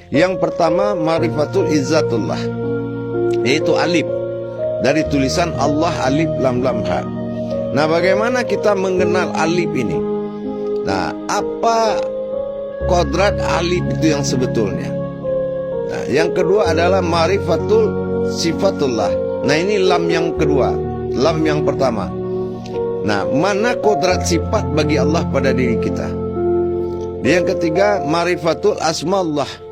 Yang pertama ma'rifatul izzatullah, yaitu alif, dari tulisan Allah alif lam lam ha. Nah, bagaimana kita mengenal alif ini? Nah, apa kodrat alif itu yang sebetulnya? Nah, yang kedua adalah ma'rifatul sifatullah. Nah, ini lam yang kedua, lam yang pertama. Nah, mana kodrat sifat bagi Allah pada diri kita? Yang ketiga ma'rifatul asma'ullah.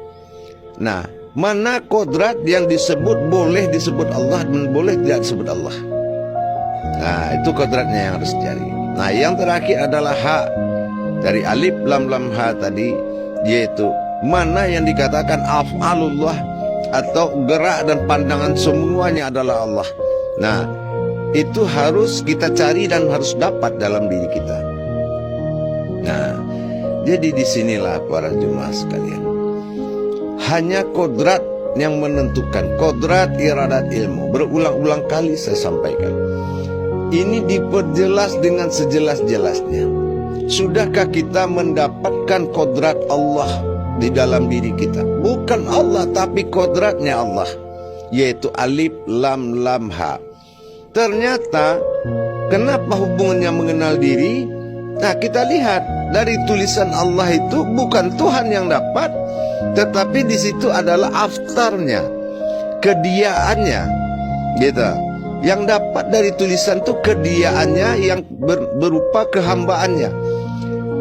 Nah, mana kodrat yang disebut boleh disebut Allah dan boleh tidak disebut Allah. Nah, itu kodratnya yang harus dicari. Nah, yang terakhir adalah ha, dari alif lam lam ha tadi, yaitu mana yang dikatakan af'alullah, atau gerak dan pandangan semuanya adalah Allah. Nah, itu harus kita cari dan harus dapat dalam diri kita. Nah, jadi disinilah para jemaah sekalian, hanya kodrat yang menentukan, kodrat iradat ilmu. Berulang-ulang kali saya sampaikan, ini diperjelas dengan sejelas-jelasnya. Sudahkah kita mendapatkan kodrat Allah di dalam diri kita? Bukan Allah, tapi kodratnya Allah, yaitu alif lam lam ha. Ternyata kenapa hubungannya mengenal diri? Nah, kita lihat dari tulisan Allah itu bukan Tuhan yang dapat, tetapi di situ adalah aftarnya, kediaannya, gitu. Yang dapat dari tulisan itu kediaannya yang berupa kehambaannya.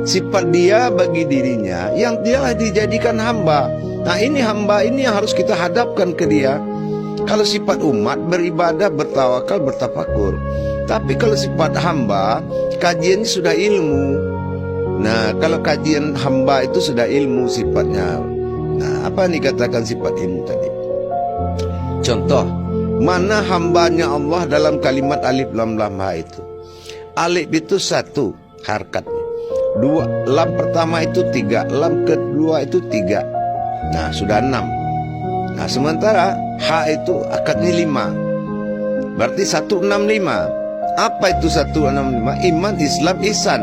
Sifat dia bagi dirinya yang dialah dijadikan hamba. Nah, ini hamba ini yang harus kita hadapkan ke dia. Kalau sifat umat beribadah, bertawakal, bertafakur. Tapi kalau sifat hamba, kajiannya sudah ilmu. Nah, kalau kajian hamba itu sudah ilmu sifatnya. Nah, apa yang dikatakan sifat ilmu tadi? Contoh, mana hambanya Allah dalam kalimat alif lam lam ha itu? Alif itu satu harkatnya, dua, lam pertama itu tiga, lam kedua itu tiga. Nah, sudah 6. Nah, sementara ha itu akadnya 5, berarti 165. Apa itu 165? Iman, Islam, ihsan.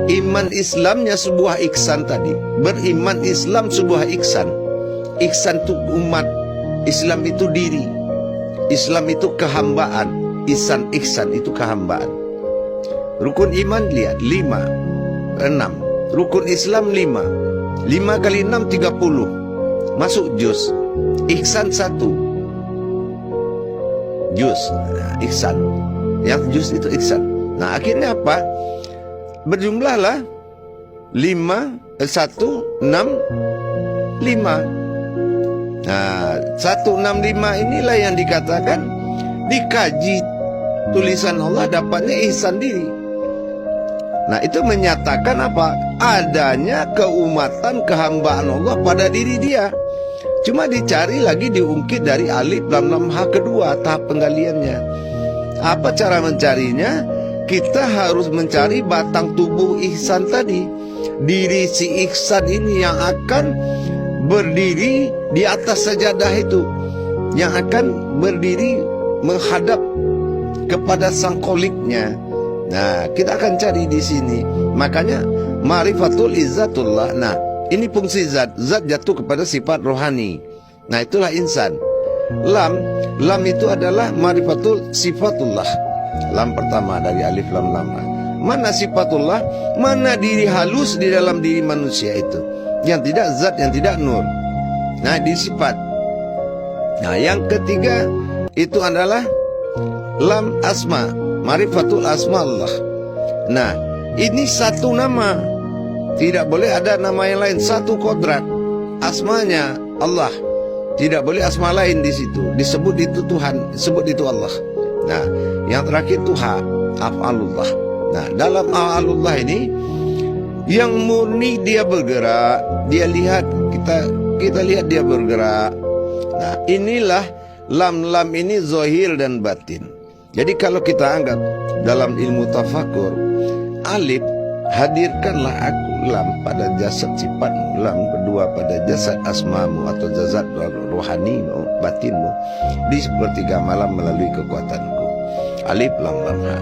Iman Islamnya sebuah ihsan tadi. Beriman Islam sebuah ihsan. Ihsan itu umat, Islam itu diri, Islam itu kehambaan, ihsan itu kehambaan. Rukun iman lihat 5, 6. Rukun Islam 5. 5 kali 6 30. Masuk juz. Ihsan 1 juz. Nah, ihsan. Yang juz itu ihsan. Nah, akhirnya apa? Berjumlahlah 5, 1, 6, 5. Nah, 165 inilah yang dikatakan dikaji tulisan Allah dapatnya ihsan diri. Nah, itu menyatakan apa? Adanya keumatan, kehambaan Allah pada diri dia. Cuma dicari lagi, diungkit dari alif lam lam ha kedua, tahap penggaliannya. Apa cara mencarinya? Kita harus mencari batang tubuh ihsan tadi. Diri si ihsan ini yang akan berdiri di atas sajadah itu, yang akan berdiri menghadap kepada sang kholiknya. Nah, kita akan cari di sini. Makanya ma'rifatul izzatullah. Nah, ini fungsi zat. Zat jatuh kepada sifat rohani. Nah, itulah insan. Lam itu adalah ma'rifatul sifatullah. Lam pertama dari alif lam lam. Mana sifatullah? Mana diri halus di dalam diri manusia itu, yang tidak zat, yang tidak nur. Nah, di sifat. Nah, yang ketiga itu adalah lam asma, ma'rifatul asma Allah. Nah, ini satu nama, tidak boleh ada nama yang lain. Satu kodrat, asmanya Allah, tidak boleh asma lain di situ. Disebut itu Tuhan, disebut itu Allah. Nah, yang terakhir itu ha, af'alullah. Nah, dalam af'alullah ini yang murni dia bergerak, dia lihat, kita lihat dia bergerak. Nah, inilah lam ini zahir dan batin. Jadi kalau kita anggap dalam ilmu tafakur, alif, hadirkanlah aku lam pada jasad sifatmu, lam kedua pada jasad asmamu atau jasad rohanimu, batinmu, di sepertiga malam melalui kekuatanku. Alif lam lam ha.